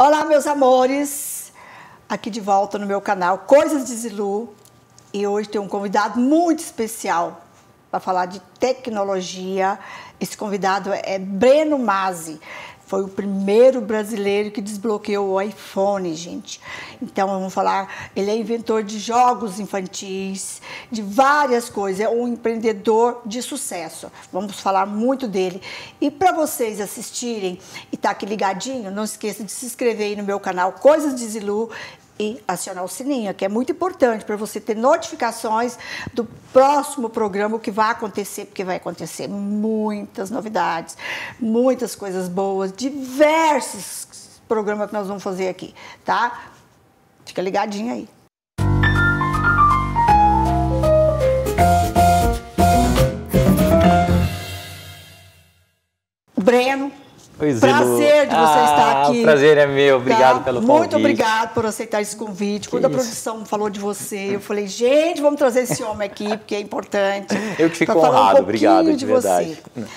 Olá, meus amores! Aqui de volta no meu canal Coisas de Zilu. E hoje tem um convidado muito especial para falar de tecnologia. Esse convidado é Breno Masi. Foi o primeiro brasileiro que desbloqueou o iPhone, gente. Então, vamos falar, ele é inventor de jogos infantis, de várias coisas, é um empreendedor de sucesso. Vamos falar muito dele. E para vocês assistirem e estar aqui ligadinho, não esqueça de se inscrever aí no meu canal Coisas de Zilu e acionar o sininho, que é muito importante para você ter notificações do próximo programa, o que vai acontecer, porque vai acontecer muitas novidades, muitas coisas boas, diversos programas que nós vamos fazer aqui, tá? Fica ligadinho aí. Breno, prazer de você estar aqui. O prazer é meu, obrigado pelo convite. Muito obrigado por aceitar esse convite. Quando a produção falou de você, eu falei, gente, vamos trazer esse homem aqui, porque é importante. Eu que fico honrado, obrigado, de verdade. Você.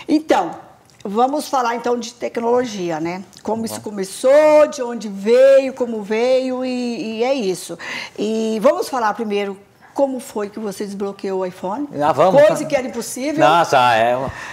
Então, vamos falar então de tecnologia, né? Como isso começou, de onde veio, como veio e é isso. E vamos falar primeiro como foi que você desbloqueou o iPhone? Vamos. Coisa que era impossível. Nossa,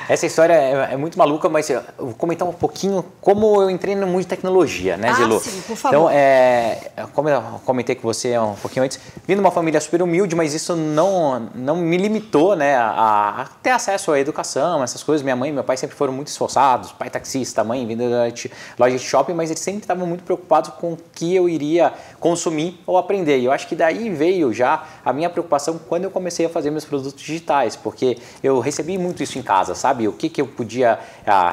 essa história é muito maluca, mas eu vou comentar um pouquinho como eu entrei no mundo de tecnologia, né, Zilu? Sim, por favor. Então, como eu comentei com você um pouquinho antes, vim de uma família super humilde, mas isso não me limitou, né, a ter acesso à educação, essas coisas. Minha mãe e meu pai sempre foram muito esforçados, pai taxista, mãe vendedora de loja de shopping, mas eles sempre estavam muito preocupados com o que eu iria consumir ou aprender. E eu acho que daí veio já a minha preocupação quando eu comecei a fazer meus produtos digitais, porque eu recebi muito isso em casa, sabe? O que eu podia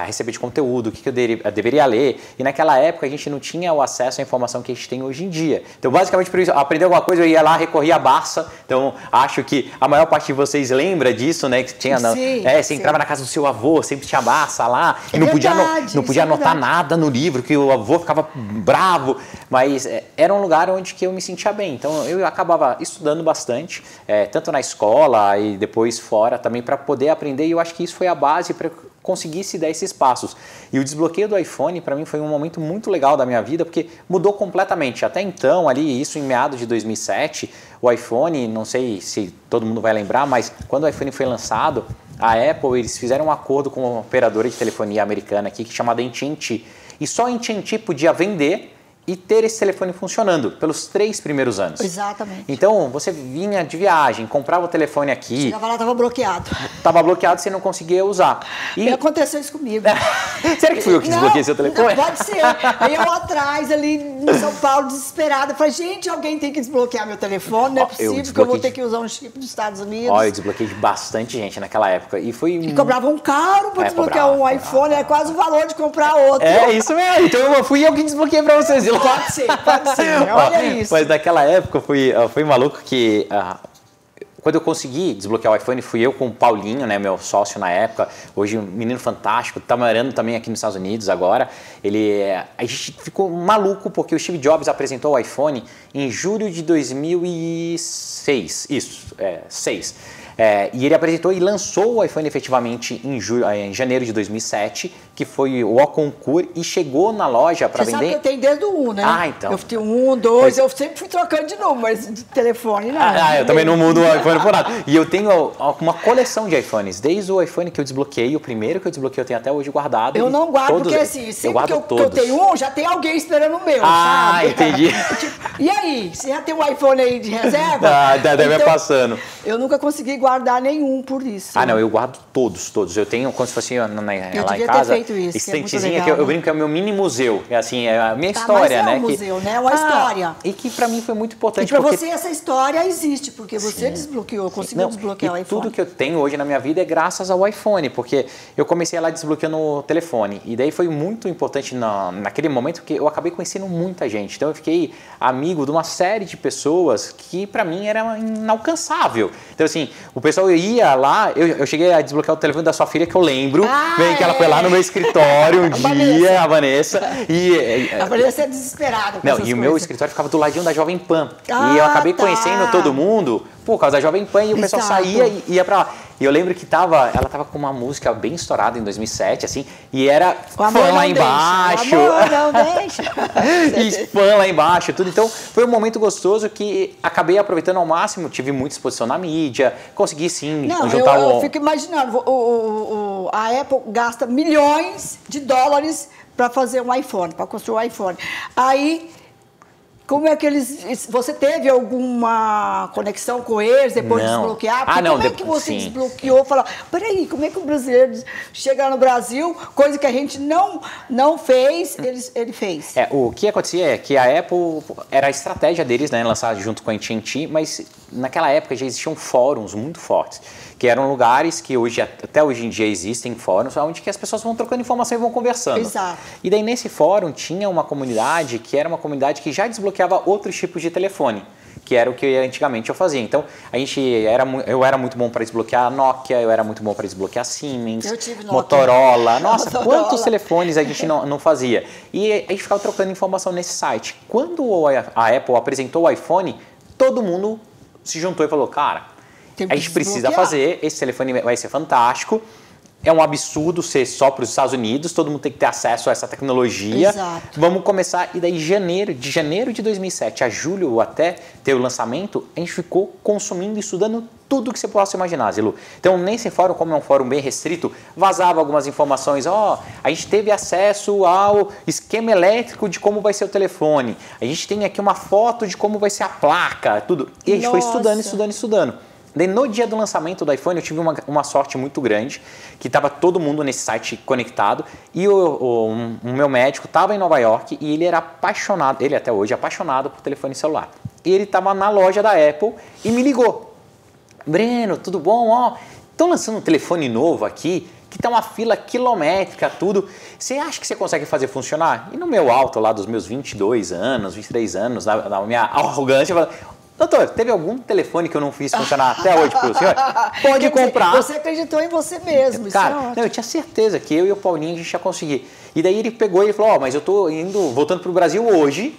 receber de conteúdo, o que eu deveria ler, e naquela época a gente não tinha o acesso à informação que a gente tem hoje em dia. Então, basicamente, para aprender alguma coisa, eu ia lá, recorria à Barça. Então, acho que a maior parte de vocês lembra disso, né? Que tinha, você entrava na casa do seu avô, sempre tinha Barça lá, e não podia anotar nada no livro, que o avô ficava bravo, mas era um lugar onde que eu me sentia bem. Então, eu acabava estudando bastante, tanto na escola e depois fora também, para poder aprender, e eu acho que isso foi a base para conseguir se dar esses passos. E o desbloqueio do iPhone para mim foi um momento muito legal da minha vida, porque mudou completamente. Até então, ali, isso em meados de 2007, o iPhone, não sei se todo mundo vai lembrar, mas quando o iPhone foi lançado, a Apple, eles fizeram um acordo com uma operadora de telefonia americana aqui, chamada AT&T, e só a AT&T podia vender e ter esse telefone funcionando pelos 3 primeiros anos. Exatamente. Então, você vinha de viagem, comprava o telefone aqui... Chegava lá, estava bloqueado. Estava bloqueado, você não conseguia usar. E aconteceu isso comigo. Será que fui eu que desbloqueei seu telefone? Não, pode ser. Aí eu atrás, ali em São Paulo, desesperada, falei, gente, alguém tem que desbloquear meu telefone, não é possível que eu vou ter que usar um chip dos Estados Unidos. Eu desbloqueei de bastante gente naquela época. E cobravam caro para desbloquear um iPhone, é quase o valor de comprar outro. É, isso mesmo. Então eu fui eu que desbloqueei para vocês. Pode ser. Olha isso. Mas naquela época foi maluco que... Quando eu consegui desbloquear o iPhone, fui eu com o Paulinho, né, meu sócio na época, hoje um menino fantástico, tá morando também aqui nos Estados Unidos agora. A gente ficou maluco porque o Steve Jobs apresentou o iPhone em julho de 2006, isso, 6. E ele apresentou e lançou o iPhone efetivamente em janeiro de 2007, que foi o concurso, e chegou na loja para vender. Você sabe que eu tenho desde o 1, né? Então. Eu tenho 1, 2, eu sempre fui trocando de número, mas de telefone não. Eu também não mudo o iPhone por nada. E eu tenho uma coleção de iPhones, desde o iPhone que eu desbloqueei, o primeiro que eu desbloqueei eu tenho até hoje guardado. Eu não guardo, porque assim, sempre que eu tenho um, já tem alguém esperando o meu, sabe? Entendi. E aí, você já tem um iPhone aí de reserva? Deve passando. Eu nunca consegui guardar nenhum por isso. Não, eu guardo todos. Eu tenho como se fosse lá em casa, isso, estantezinha que eu brinco que é o meu mini museu. É assim, é a minha história, mas né? É um museu, né? Uma história. E que pra mim foi muito importante. E pra você essa história existe, porque você desbloqueou, conseguiu desbloquear o iPhone. Tudo que eu tenho hoje na minha vida é graças ao iPhone, porque eu comecei lá desbloqueando o telefone. E daí foi muito importante naquele momento, porque eu acabei conhecendo muita gente. Então eu fiquei amigo de uma série de pessoas que pra mim era inalcançável. Então assim, o pessoal ia lá, eu cheguei a desbloquear o telefone da sua filha, que eu lembro, que ela foi lá no meu escritório um dia, a Vanessa. A Vanessa é desesperada com essas coisas. O meu escritório ficava do ladinho da Jovem Pan. E eu acabei conhecendo todo mundo por causa da Jovem Pan, e o pessoal saía e ia pra lá. E eu lembro que ela tava com uma música bem estourada em 2007, assim, e era fã lá embaixo. O amor não deixa. E fã lá embaixo, tudo. Então, foi um momento gostoso que acabei aproveitando ao máximo, tive muita exposição na mídia, consegui sim juntar eu fico imaginando, a Apple gasta milhões de dólares para fazer um iPhone, para construir um iPhone. Aí, como é que você teve alguma conexão com eles depois de desbloquear? Porque como é que você desbloqueou? Falar, peraí, como é que o brasileiro chega no Brasil, coisa que a gente não fez, ele fez? O que acontecia é que a Apple, era a estratégia deles, né, lançar junto com a AT&T, mas naquela época já existiam fóruns muito fortes, que eram lugares que até hoje em dia existem fóruns, onde que as pessoas vão trocando informação e vão conversando. Exato. E daí nesse fórum tinha uma comunidade que era uma comunidade que já desbloqueava outros tipos de telefone, que era o que antigamente eu fazia. Então, eu era muito bom para desbloquear Nokia, eu era muito bom para desbloquear Siemens, Motorola. Nossa, quantos telefones a gente não fazia? E a gente ficava trocando informação nesse site. Quando a Apple apresentou o iPhone, todo mundo se juntou e falou, cara, a gente precisa fazer, esse telefone vai ser fantástico. É um absurdo ser só para os Estados Unidos, todo mundo tem que ter acesso a essa tecnologia. Exato. Vamos começar, e daí de janeiro de 2007 a julho até ter o lançamento, a gente ficou consumindo e estudando tudo que você possa imaginar, Zilu. Então, nesse fórum, como é um fórum bem restrito, vazava algumas informações. A gente teve acesso ao esquema elétrico de como vai ser o telefone. A gente tem aqui uma foto de como vai ser a placa, tudo. E a gente foi estudando. Daí, no dia do lançamento do iPhone, eu tive uma sorte muito grande, que estava todo mundo nesse site conectado, e o meu médico estava em Nova York e ele era apaixonado, ele até hoje é apaixonado por telefone celular. E ele estava na loja da Apple e me ligou. Breno, tudo bom? Estão lançando um telefone novo aqui, que está uma fila quilométrica, tudo. Você acha que você consegue fazer funcionar? E no meu alto lá dos meus 22 anos, 23 anos, na minha arrogância, eu falei, doutor, teve algum telefone que eu não fiz funcionar até hoje para o senhor? Pode comprar. Você acreditou em você mesmo, cara, eu tinha certeza que eu e o Paulinho a gente ia conseguir. E daí ele pegou e falou, mas eu estou voltando para o Brasil hoje,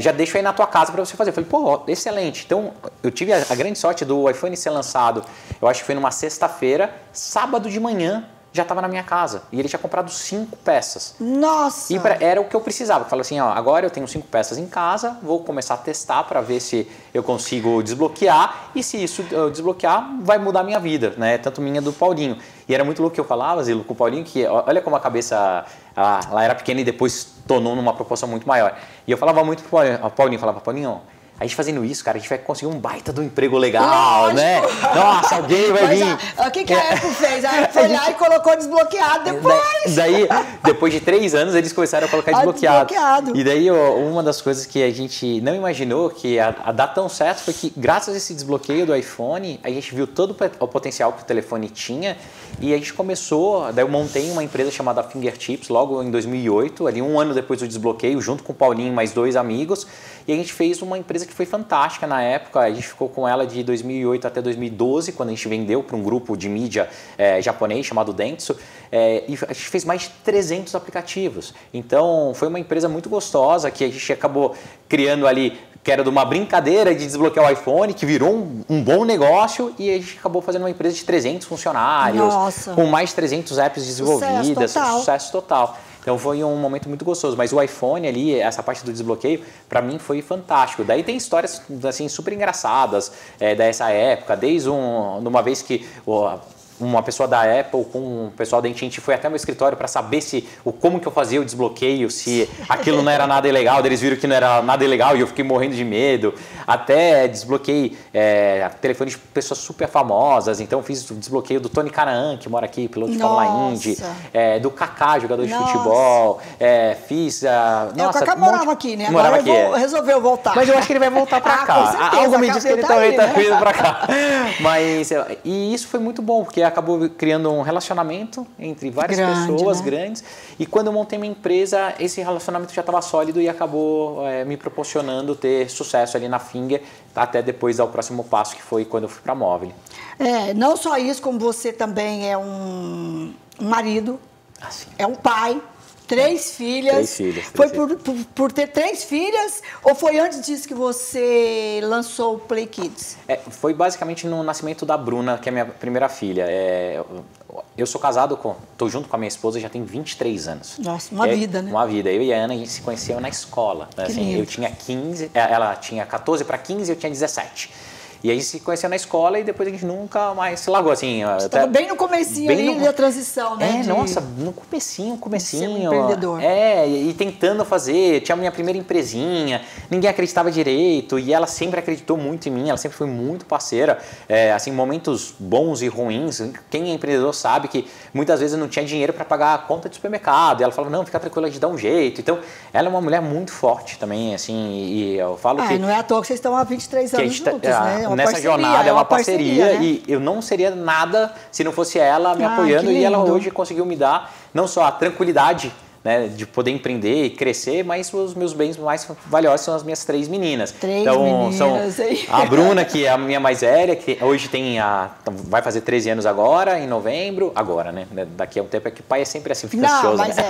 já deixo aí na tua casa para você fazer. Eu falei, pô, excelente. Então, eu tive a grande sorte do iPhone ser lançado, eu acho que foi numa sexta-feira, sábado de manhã, já estava na minha casa. E ele tinha comprado 5 peças. Nossa! E era o que eu precisava. Eu falei assim, agora eu tenho 5 peças em casa, vou começar a testar para ver se eu consigo desbloquear. E se isso eu desbloquear, vai mudar a minha vida, né? Tanto minha do Paulinho. E era muito louco que eu falava, Zilo, com o Paulinho, que olha como a cabeça ela era pequena e depois tornou numa proporção muito maior. E eu falava muito pro Paulinho, Paulinho, a gente fazendo isso, cara, a gente vai conseguir um baita do emprego legal, lógico, né? Nossa, alguém vai vir. O que a Apple fez? A Apple foi lá e colocou desbloqueado depois. Daí, depois de 3 anos, eles começaram a colocar desbloqueado. E daí, uma das coisas que a gente não imaginou que ia dar tão certo foi que, graças a esse desbloqueio do iPhone, a gente viu todo o potencial que o telefone tinha e a gente começou, daí eu montei uma empresa chamada Fingertips logo em 2008, ali 1 ano depois do desbloqueio, junto com o Paulinho e mais 2 amigos, e a gente fez uma empresa que foi fantástica na época. A gente ficou com ela de 2008 até 2012, quando a gente vendeu para um grupo de mídia japonês chamado Dentsu, e a gente fez mais de 300 aplicativos. Então, foi uma empresa muito gostosa que a gente acabou criando ali, que era de uma brincadeira de desbloquear o iPhone, que virou um bom negócio, e a gente acabou fazendo uma empresa de 300 funcionários, Nossa, com mais de 300 apps desenvolvidas, sucesso total. Então foi um momento muito gostoso, mas o iPhone ali, essa parte do desbloqueio, para mim foi fantástico. Daí tem histórias assim super engraçadas dessa época, desde uma vez que uma pessoa da Apple com o pessoal da AT&T foi até meu escritório para saber como que eu fazia o desbloqueio, se aquilo não era nada ilegal. Eles viram que não era nada ilegal e eu fiquei morrendo de medo. Até desbloqueei telefone de pessoas super famosas. Então fiz o desbloqueio do Tony Kanaan, que mora aqui, piloto de Fórmula Indy, do Kaká, jogador de futebol. Fiz... o Kaká morava aqui, né? Morava aqui, resolveu voltar. Mas eu acho que ele vai voltar para cá. Com certeza, algo me diz que ele também está vindo para cá. E isso foi muito bom, porque acabou criando um relacionamento entre várias pessoas grandes. E quando eu montei minha empresa, esse relacionamento já estava sólido e acabou me proporcionando ter sucesso ali na Finger, até depois ao próximo passo, que foi quando eu fui para a Móvel. Não só isso, como você também é um marido, é um pai, 3 filhas. 3 filhas. Foi por ter 3 filhas ou foi antes disso que você lançou o Play Kids? Foi basicamente no nascimento da Bruna, que é a minha primeira filha. Eu sou casado tô junto com a minha esposa já tem 23 anos. Nossa, uma vida, né? Uma vida. Eu e a Ana, a gente se conheceu na escola. Né? Assim, eu tinha 15, ela tinha 14 para 15 e eu tinha 17. E aí se conheceu na escola e depois a gente nunca mais se largou, assim. Você estava bem no comecinho ali da transição, né? Nossa, no comecinho. Ser um empreendedor. E tentando fazer, tinha a minha primeira empresinha, ninguém acreditava direito e ela sempre acreditou muito em mim, ela sempre foi muito parceira. Assim, momentos bons e ruins, quem é empreendedor sabe que muitas vezes eu não tinha dinheiro para pagar a conta de supermercado e ela falava, não, fica tranquila, a gente dá um jeito. Então, ela é uma mulher muito forte também, assim, e eu falo que... não é à toa que vocês estão há 23 anos juntos, né? Nessa parceria, jornada é uma parceria, né? E eu não seria nada se não fosse ela me apoiando e ela hoje conseguiu me dar não só a tranquilidade, né, de poder empreender e crescer, mas os meus bens mais valiosos são as minhas 3 meninas. 3 meninas, são a Bruna, que é a minha mais velha, que hoje vai fazer 13 anos agora, em novembro. Agora, né? Daqui a um tempo é que o pai é sempre assim, fica ansioso. Mas né?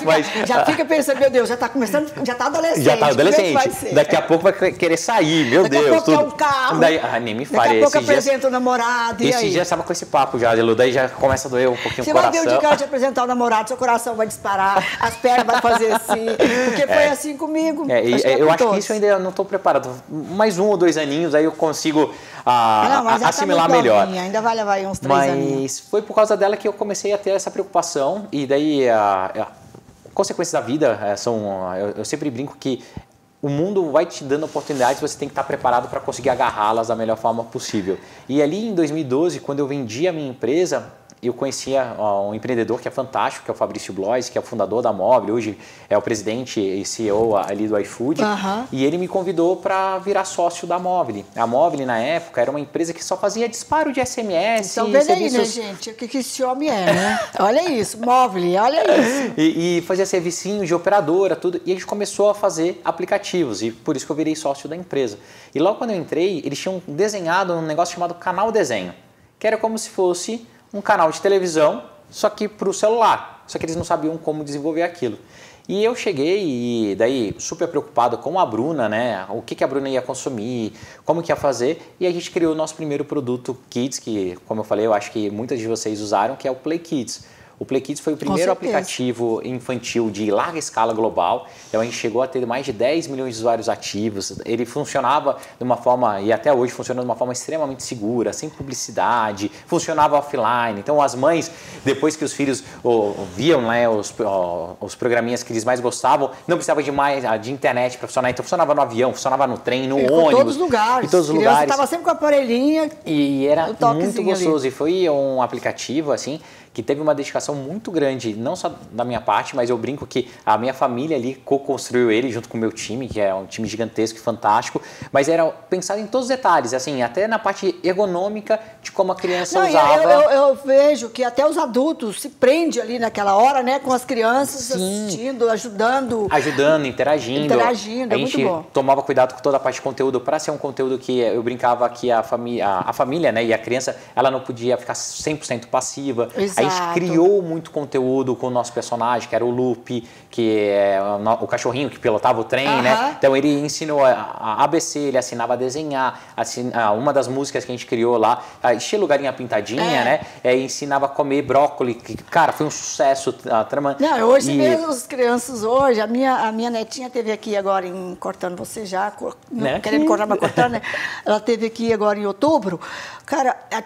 Aí já fica pensando, meu Deus, já está começando, já está adolescente. Já está adolescente. Daqui a pouco vai querer sair, meu Deus. Daqui a pouco é um carro. Nem me fale. Daqui a pouco apresenta o namorado, Esse dia estava com esse papo já, Lu, daí já começa a doer um pouquinho o coração. Você vai ver o dia que ela te apresentar o namorado, seu coração vai disparar, as pernas vai fazer assim, porque foi assim comigo. Eu acho que isso eu ainda não estou preparado. Mais 1 ou 2 aninhos, aí eu consigo assimilar melhor. Ainda vai levar aí uns 3 aninhos. Mas foi por causa dela que eu comecei a ter essa preocupação e daí consequências da vida eu sempre brinco que o mundo vai te dando oportunidades, você tem que estar preparado para conseguir agarrá-las da melhor forma possível. E ali em 2012, quando eu vendi a minha empresa, eu conhecia um empreendedor que é fantástico, que é o Fabrício Blois, que é o fundador da Mobile, hoje é o presidente e CEO ali do iFood, e ele me convidou para virar sócio da Mobile. A Mobile, na época, era uma empresa que só fazia disparo de SMS. Então, vendo aí, né, gente, o que esse homem é, né? Olha isso, Mobile, olha isso. E fazia servicinho de operadora, tudo, e a gente começou a fazer aplicativos, e por isso que eu virei sócio da empresa. E logo quando eu entrei, eles tinham desenhado um negócio chamado Canal Desenho, que era como se fosse um canal de televisão, só que para o celular. Só que eles não sabiam como desenvolver aquilo. E eu cheguei e daí super preocupado com a Bruna, né? O que a Bruna ia consumir, como que ia fazer. E a gente criou o nosso primeiro produto Kids, que, como eu falei, eu acho que muitas de vocês usaram, que é o Play Kids. O Play Kids foi o primeiro aplicativo infantil de larga escala global. Então a gente chegou a ter mais de 10 milhões de usuários ativos. Ele funcionava de uma forma, e até hoje funciona de uma forma extremamente segura, sem publicidade, funcionava offline. Então as mães, depois que os filhos viam, né, os programinhas que eles mais gostavam, não precisava de internet para funcionar. Então funcionava no avião, funcionava no trem, no ônibus. Em todos os lugares. Em todos os lugares. Estava sempre com a aparelhinha. E era muito gostoso. Ali. E foi um aplicativo assim que teve uma dedicação muito grande, não só da minha parte, mas eu brinco que a minha família ali co-construiu ele junto com o meu time, que é um time gigantesco e fantástico, mas era pensado em todos os detalhes, assim, até na parte ergonômica de como a criança usava. Eu vejo que até os adultos se prendem ali naquela hora, né, com as crianças assistindo, ajudando, interagindo, a gente tomava cuidado com toda a parte de conteúdo para ser um conteúdo que eu brincava que a família, né, e a criança, ela não podia ficar 100% passiva. Exato. A gente criou muito conteúdo com o nosso personagem, que era o Lupe, que é o cachorrinho que pilotava o trem, né? Então ele ensinou a ABC, ele assinava a desenhar, uma das músicas que a gente criou lá, estilo Galinha Pintadinha, né? Ensinava a comer brócolis, que, cara, foi um sucesso a trama. Não, hoje mesmo as crianças hoje, a minha netinha teve aqui agora cortando você já, né? Querendo cortar, mas cortando, né? Ela teve aqui agora em outubro, cara, ela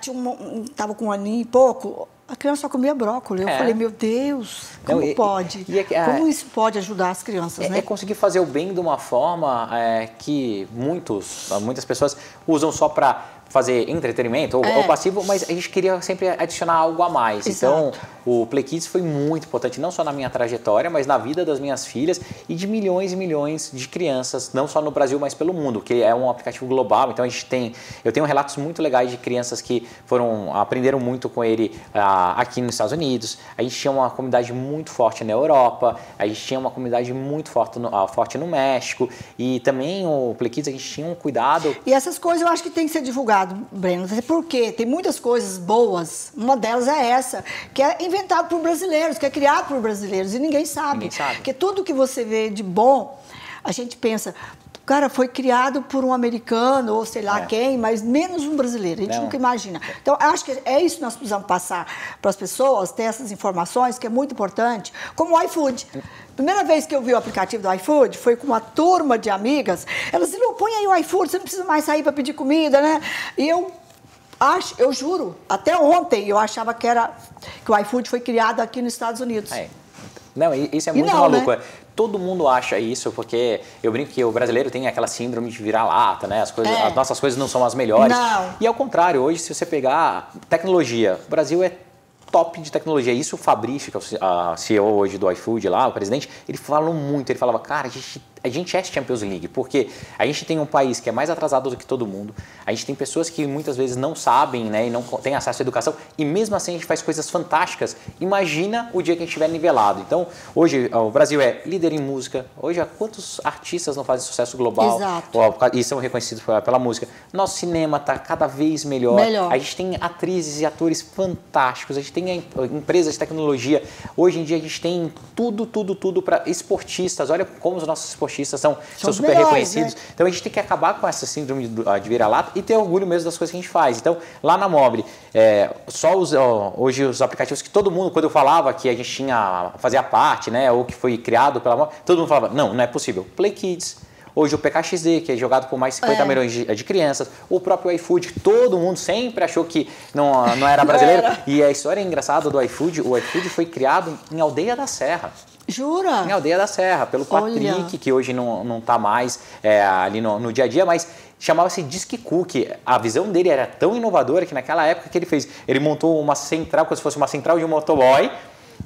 tava com 1 aninho e pouco. A criança só comia brócolis. Eu falei, meu Deus, como pode? Como isso pode ajudar as crianças, né? É conseguir fazer o bem de uma forma que muitas pessoas usam só para fazer entretenimento ou passivo, mas a gente queria sempre adicionar algo a mais. Exato. Então, o Play Kids foi muito importante, não só na minha trajetória, mas na vida das minhas filhas e de milhões e milhões de crianças, não só no Brasil, mas pelo mundo, que é um aplicativo global. Então, eu tenho relatos muito legais de crianças que aprenderam muito com ele aqui nos Estados Unidos. A gente tinha uma comunidade muito forte na Europa, a gente tinha uma comunidade muito forte no México, e também o Play Kids a gente tinha um cuidado. E essas coisas eu acho que tem que ser divulgado empolgado, Breno, porque tem muitas coisas boas. Uma delas é essa, que é inventado por brasileiros, que é criado por brasileiros, e ninguém sabe. Ninguém sabe. Porque tudo que você vê de bom, a gente pensa, cara, foi criado por um americano, ou sei lá quem, mas menos um brasileiro. A gente nunca imagina. Então, acho que é isso que nós precisamos passar para as pessoas, ter essas informações, que é muito importante, como o iFood. Primeira vez que eu vi o aplicativo do iFood foi com uma turma de amigas. Elas disseram, põe aí o iFood, você não precisa mais sair para pedir comida, né? E eu juro, até ontem eu achava que o iFood foi criado aqui nos Estados Unidos. Não, isso é muito maluco. Né? Todo mundo acha isso, porque eu brinco que o brasileiro tem aquela síndrome de vira-lata, né? As nossas coisas não são as melhores. Não. E ao contrário, hoje, se você pegar tecnologia, o Brasil é top de tecnologia. Isso o Fabrício, que é o CEO hoje do iFood lá, o presidente, ele falou muito, ele falava, cara, a gente é Champions League, porque a gente tem um país que é mais atrasado do que todo mundo, a gente tem pessoas que muitas vezes não sabem, né, e não têm acesso à educação, e mesmo assim a gente faz coisas fantásticas. Imagina o dia que a gente estiver nivelado. Então, hoje o Brasil é líder em música, hoje quantos artistas não fazem sucesso global? Exato. E são reconhecidos pela música. Nosso cinema está cada vez melhor. A gente tem atrizes e atores fantásticos, a gente tem empresas de tecnologia. Hoje em dia a gente tem tudo para esportistas. Olha como os nossos esportistas são super melhores, reconhecidos. Né? Então a gente tem que acabar com essa síndrome de vira-lata e ter orgulho mesmo das coisas que a gente faz. Então lá na Mobile, hoje os aplicativos que todo mundo, quando eu falava que a gente fazia parte, né, ou que foi criado pela Mobile, todo mundo falava, não é possível. Play Kids. Hoje o PKXD, que é jogado por mais de 50 milhões de crianças. O próprio iFood, que todo mundo sempre achou que não era brasileiro. E a história engraçada do iFood, o iFood foi criado em Aldeia da Serra. Jura? Em Aldeia da Serra, pelo Patrick, que hoje não está mais ali no dia a dia, mas chamava-se Disque Cookie. A visão dele era tão inovadora que naquela época que ele montou uma central, como se fosse uma central de um motoboy.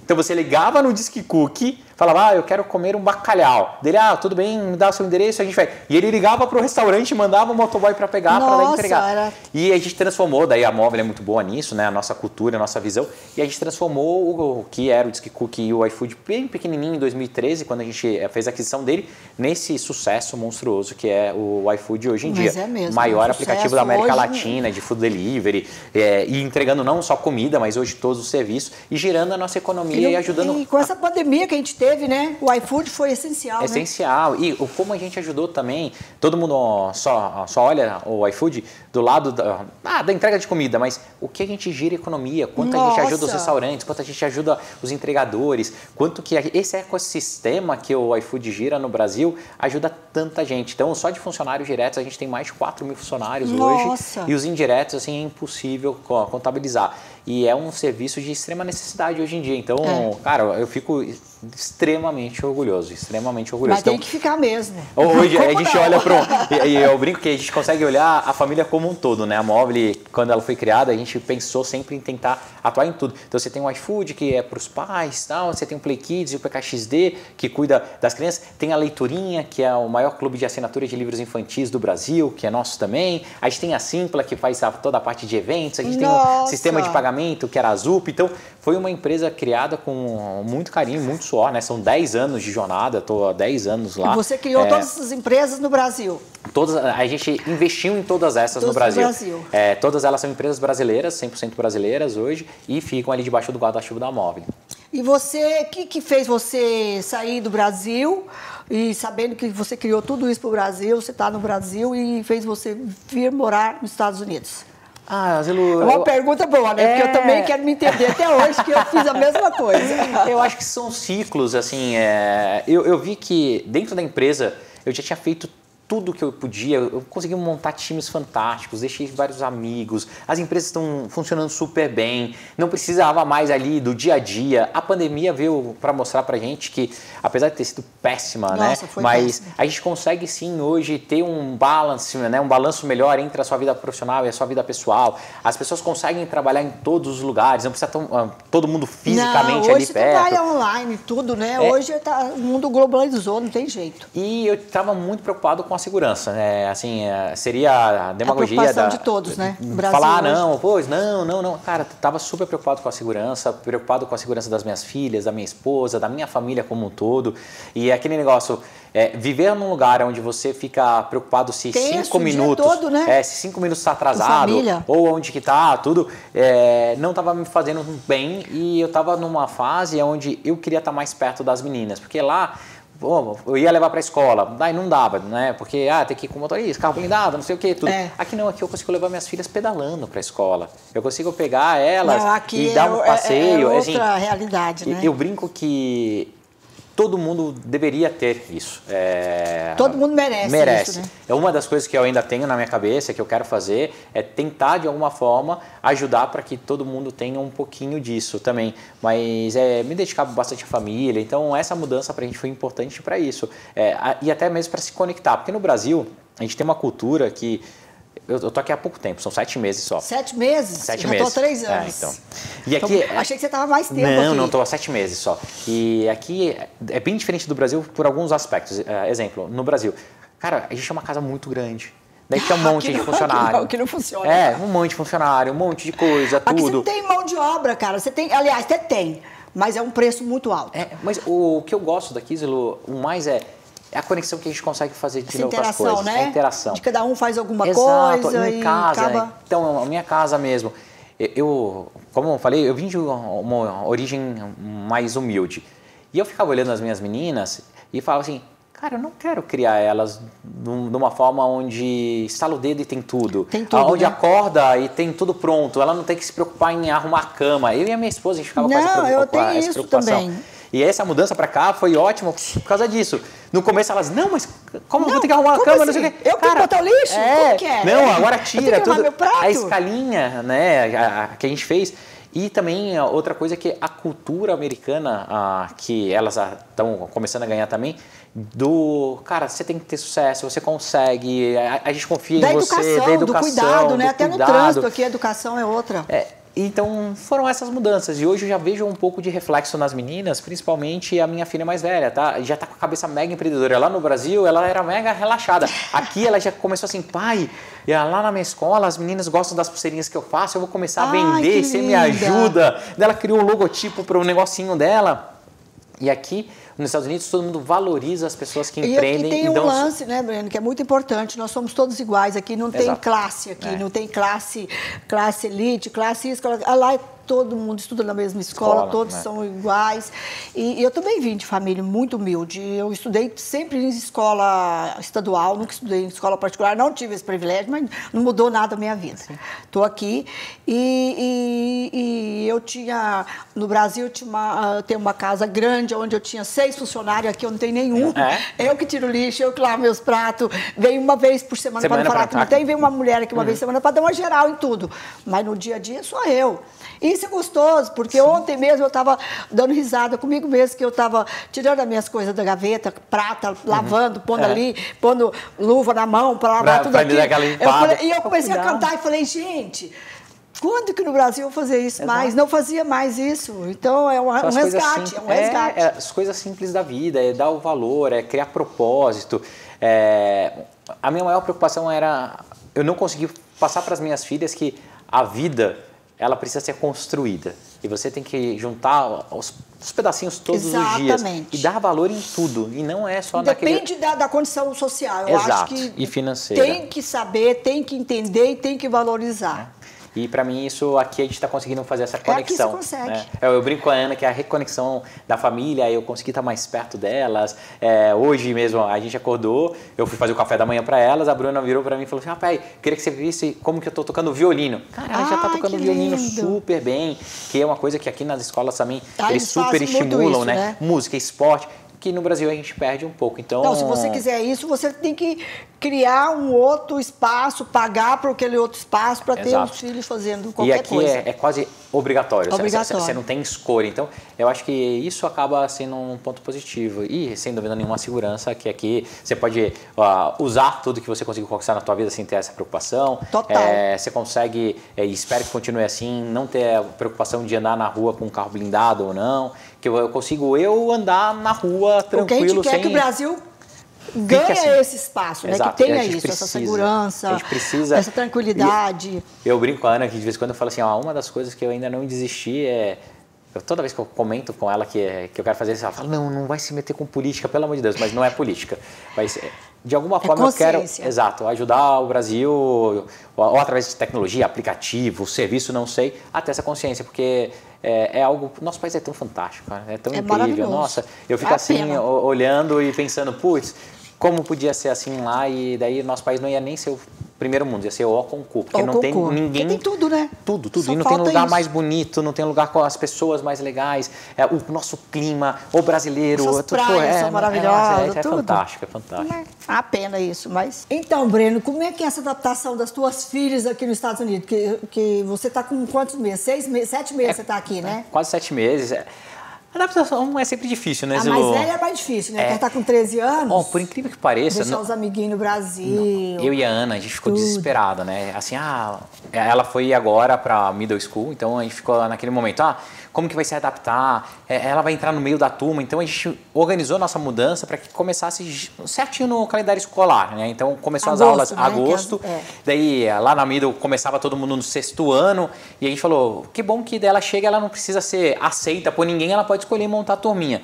Então você ligava no Disque Cookie, falava, eu quero comer um bacalhau. Dele, tudo bem, me dá o seu endereço, a gente vai. E ele ligava para o restaurante, mandava o motoboy para pegar, para dar entregar. E a gente transformou, daí a Mobile é muito boa nisso, né? A nossa cultura, a nossa visão. E a gente transformou o que era o Disque Cookie e o iFood bem pequenininho em 2013, quando a gente fez a aquisição dele, nesse sucesso monstruoso que é o iFood hoje em dia. É mesmo, maior aplicativo da América Latina de food delivery, e entregando não só comida, mas hoje todos os serviços e girando a nossa economia e ajudando. E com essa pandemia que a gente teve, né? O iFood foi essencial. Essencial. Né? E como a gente ajudou também, todo mundo só olha o iFood do lado da entrega de comida, mas o que a gente gira a economia, quanto a gente ajuda os restaurantes, quanto a gente ajuda os entregadores, quanto que esse ecossistema que o iFood gira no Brasil ajuda tanta gente. Então, só de funcionários diretos, a gente tem mais de 4 mil funcionários hoje. E os indiretos, assim, é impossível contabilizar. E é um serviço de extrema necessidade hoje em dia. Então, cara, eu fico extremamente orgulhoso. Mas tem que ficar mesmo. Hoje a gente olha para e eu brinco que a gente consegue olhar a família como um todo, né? A Mobile, quando ela foi criada, a gente pensou sempre em tentar atuar em tudo. Então você tem o iFood, que é para os pais, tal, você tem o Play Kids e o PKXD, que cuida das crianças. Tem a Leiturinha, que é o maior clube de assinatura de livros infantis do Brasil, que é nosso também. A gente tem a Simpla, que faz toda a parte de eventos. A gente tem o sistema de pagamento, que era a Zup. Então foi uma empresa criada com muito carinho, muito suor, né? São 10 anos de jornada, estou há 10 anos lá. E você criou todas essas empresas no Brasil? A gente investiu em todas essas no Brasil. Todas elas são empresas brasileiras, 100% brasileiras hoje, e ficam ali debaixo do guarda-chuva da Mobile. E você, o que fez você sair do Brasil e sabendo que você criou tudo isso para o Brasil, você está no Brasil e fez você vir morar nos Estados Unidos? Zilu, é uma pergunta boa, né? Porque eu também quero me entender até hoje que eu fiz a mesma coisa. Eu acho que são ciclos, assim, eu vi que dentro da empresa eu já tinha feito tudo que eu podia, eu consegui montar times fantásticos, deixei vários amigos, as empresas estão funcionando super bem, não precisava mais ali do dia a dia. A pandemia veio para mostrar pra gente que, apesar de ter sido péssima, mas a gente consegue sim hoje ter um balance, né, um balanço melhor entre a sua vida profissional e a sua vida pessoal. As pessoas conseguem trabalhar em todos os lugares, não precisa todo mundo fisicamente ali perto. Hoje trabalha online, tudo, né? Hoje o mundo globalizou, não tem jeito. E eu estava muito preocupado com a segurança. Assim, seria a demagogia a preocupação de todos, né? O Brasil falar, hoje. não, pois, não. Cara, estava super preocupado com a segurança, preocupado com a segurança das minhas filhas, da minha esposa, da minha família como um todo. E aquele negócio, viver num lugar onde você fica preocupado se Tenso, 5 minutos, o dia todo, né? se 5 minutos está atrasado, ou onde que tá, tudo, não estava me fazendo bem, e eu estava numa fase onde eu queria estar mais perto das meninas, porque lá eu ia levar para a escola, daí não dava, né? Porque tem que ir com motorista, carro blindado, não sei o que, tudo. Aqui não, aqui eu consigo levar minhas filhas pedalando para a escola. Eu consigo pegar elas e dar um passeio. É outra realidade, né? Eu brinco que todo mundo deveria ter isso. Todo mundo merece isso, né? É uma das coisas que eu ainda tenho na minha cabeça, que eu quero fazer, é tentar de alguma forma ajudar para que todo mundo tenha um pouquinho disso também. Mas me dedicar bastante à família, então essa mudança para a gente foi importante para isso. E até mesmo para se conectar, porque no Brasil a gente tem uma cultura que... Eu tô aqui há pouco tempo, são 7 meses só. 7 meses? 7 já meses. Estou há 3 anos. Então. E aqui, achei que você estava mais tempo aqui. Não, estou há 7 meses só. E aqui é bem diferente do Brasil por alguns aspectos. Exemplo, no Brasil, cara, a gente é uma casa muito grande. Daí tinha um monte de funcionário. Que não funciona. Um monte de funcionário, um monte de coisa, aqui tudo. Você não tem mão de obra, cara. Você tem, aliás, até tem, mas é um preço muito alto. Mas o que eu gosto daqui, Zilu, o mais é a conexão que a gente consegue fazer de novo com as coisas. Né? A interação. De cada um faz alguma Exato, coisa em casa. Acaba... Então, a minha casa mesmo. Como eu falei, eu vim de uma origem mais humilde. E eu ficava olhando as minhas meninas e falava assim, cara, eu não quero criar elas de uma forma onde estala o dedo e tem tudo. Tem tudo, onde né? acorda e tem tudo pronto. Ela não tem que se preocupar em arrumar a cama. Eu e a minha esposa, a gente ficava com essa preocupação. Também. E essa mudança para cá foi ótima por causa disso. No começo elas, não, mas como eu vou ter que arrumar a cama? Assim? Não sei o quê. Eu tenho que botar o lixo? Como que é? Não, agora tira tudo. Meu prato? A escalinha, né, que a gente fez. E também outra coisa que a cultura americana, que elas estão começando a ganhar também, cara, você tem que ter sucesso, você consegue, a gente confia em você, da educação, do cuidado, né? Até cuidado. No trânsito aqui a educação é outra. Então foram essas mudanças e hoje eu já vejo um pouco de reflexo nas meninas, principalmente a minha filha mais velha, tá? Já tá com a cabeça mega empreendedora. Lá no Brasil ela era mega relaxada. Aqui ela já começou assim, pai, lá na minha escola as meninas gostam das pulseirinhas que eu faço, eu vou começar a vender, você me ajuda. Ela criou um logotipo para o negocinho dela. E aqui nos Estados Unidos todo mundo valoriza as pessoas que empreendem. E tem um lance, né, Breno, que é muito importante. Nós somos todos iguais aqui, não tem classe aqui, não tem classe elite, classe isso. Lá todo mundo estuda na mesma escola, todos são iguais. E eu também vim de família muito humilde. Eu estudei sempre em escola estadual, nunca estudei em escola particular, não tive esse privilégio, mas não mudou nada a minha vida. Estou aqui e eu tinha, no Brasil, eu tenho uma casa grande, onde eu tinha 6 funcionários, aqui eu não tenho nenhum. Eu que tiro lixo, eu que lavo meus pratos, venho uma vez por semana para não falar que não tem, vem uma mulher aqui uma vez por semana para dar uma geral em tudo. Mas no dia a dia sou eu. Isso é gostoso, porque ontem mesmo eu estava dando risada comigo mesmo, que eu estava tirando as minhas coisas da gaveta, prata, lavando, pondo ali, pondo luva na mão para lavar tudo aquilo. E eu comecei a cantar e falei, gente, quando que no Brasil eu vou fazer isso mais? Não fazia mais isso. Então é um resgate, é um resgate. As coisas simples da vida, é dar o valor, é criar propósito. A minha maior preocupação era eu não conseguir passar para as minhas filhas que a vida ela precisa ser construída. E você tem que juntar os pedacinhos todos os dias. E dar valor em tudo. E não é só Depende da condição social. Eu acho que e financeira. Tem que saber, tem que entender e tem que valorizar. E para mim isso aqui a gente está conseguindo fazer essa conexão. Aqui você consegue. Né? Eu brinco com a Ana que a reconexão da família, eu consegui estar mais perto delas. Hoje mesmo a gente acordou, eu fui fazer o café da manhã para elas, a Bruna virou para mim e falou assim, rapaz, queria que você visse como que eu estou tocando violino. Cara, ela já está tocando violino super bem, que é uma coisa que aqui nas escolas também eles super estimulam, né? Música, esporte, que no Brasil a gente perde um pouco. Então, se você quiser isso, você tem que criar um outro espaço, pagar por aquele outro espaço para ter os filhos fazendo qualquer coisa. E aqui é quase obrigatório. Você não tem escolha. Então, eu acho que isso acaba sendo um ponto positivo. E, sem dúvida nenhuma, a segurança, que aqui você pode usar tudo que você conseguiu conquistar na tua vida sem ter essa preocupação. Total. Você consegue, e espero que continue assim, não ter a preocupação de andar na rua com um carro blindado ou não. Que eu consigo andar na rua tranquilo. Porque a gente quer que o Brasil ganha assim. esse espaço, né? Exato. Que tenha isso, essa segurança, a gente precisa, essa tranquilidade. Eu brinco com a Ana que de vez em quando eu falo assim, ó, uma das coisas que eu ainda não desisti toda vez que eu comento com ela que eu quero fazer isso, ela fala, não vai se meter com política, pelo amor de Deus, mas não é política. Mas, de alguma forma eu quero, exato, ajudar o Brasil, ou através de tecnologia, aplicativo, serviço, não sei, até essa consciência, porque é algo, nosso país é tão fantástico, é tão incrível, nossa, eu fico assim, olhando e pensando, putz, como podia ser assim lá e daí nosso país não ia nem ser o primeiro mundo, ia ser o Concur, porque não tem ninguém... Porque tem tudo, né? Tudo. E não tem lugar mais bonito, não tem lugar com as pessoas mais legais, o nosso clima, o brasileiro... As praias são maravilhosas, é fantástico, é fantástico. É uma pena isso, mas... Então, Breno, como é que é essa adaptação das tuas filhas aqui nos Estados Unidos? Que você está com quantos meses? 7 meses você está aqui, né? Quase 7 meses, A adaptação é sempre difícil, né, Zilu? A mais velha é mais difícil, né? Porque ela está com 13 anos. Por incrível que pareça... Deixar os amiguinhos no Brasil. Eu e a Ana, a gente ficou desesperada, né? Assim, ela foi agora para middle school, então a gente ficou naquele momento, como que vai se adaptar? Ela vai entrar no meio da turma, então a gente organizou a nossa mudança para que começasse certinho no calendário escolar, né? Então começou as aulas em agosto, daí lá na middle começava todo mundo no 6º ano, e a gente falou, que bom que dela chega, ela não precisa ser aceita por ninguém, ela pode escolher montar a turminha.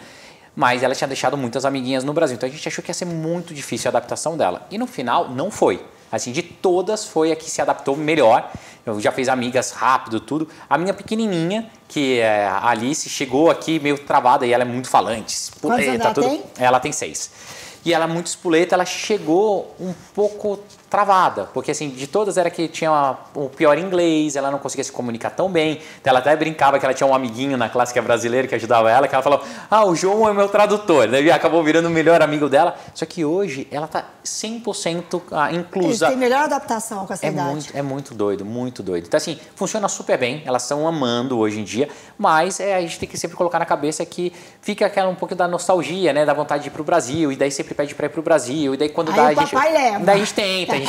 Mas ela tinha deixado muitas amiguinhas no Brasil, então a gente achou que ia ser muito difícil a adaptação dela. E no final, não foi. Assim, de todas, foi a que se adaptou melhor. Eu já fiz amigas rápido, tudo. A minha pequenininha, que é a Alice, chegou aqui meio travada e ela é muito falante. Espoleta, tudo. Tem? Ela tem 6. E ela é muito espoleta, ela chegou um pouco travada, porque assim, de todas era que tinha o pior inglês, ela não conseguia se comunicar tão bem, ela até brincava que ela tinha um amiguinho na classe que é brasileiro que ajudava ela, que ela falou, o João é meu tradutor, daí acabou virando o melhor amigo dela, só que hoje ela tá 100% inclusa. Eles têm melhor adaptação com essa idade. É muito doido, muito doido. Então assim, funciona super bem, elas estão amando hoje em dia, mas a gente tem que sempre colocar na cabeça que fica aquela um pouco da nostalgia, né, da vontade de ir pro Brasil, e daí sempre pede pra ir pro Brasil, e daí quando aí dá a gente... leva. Daí a gente tenta. O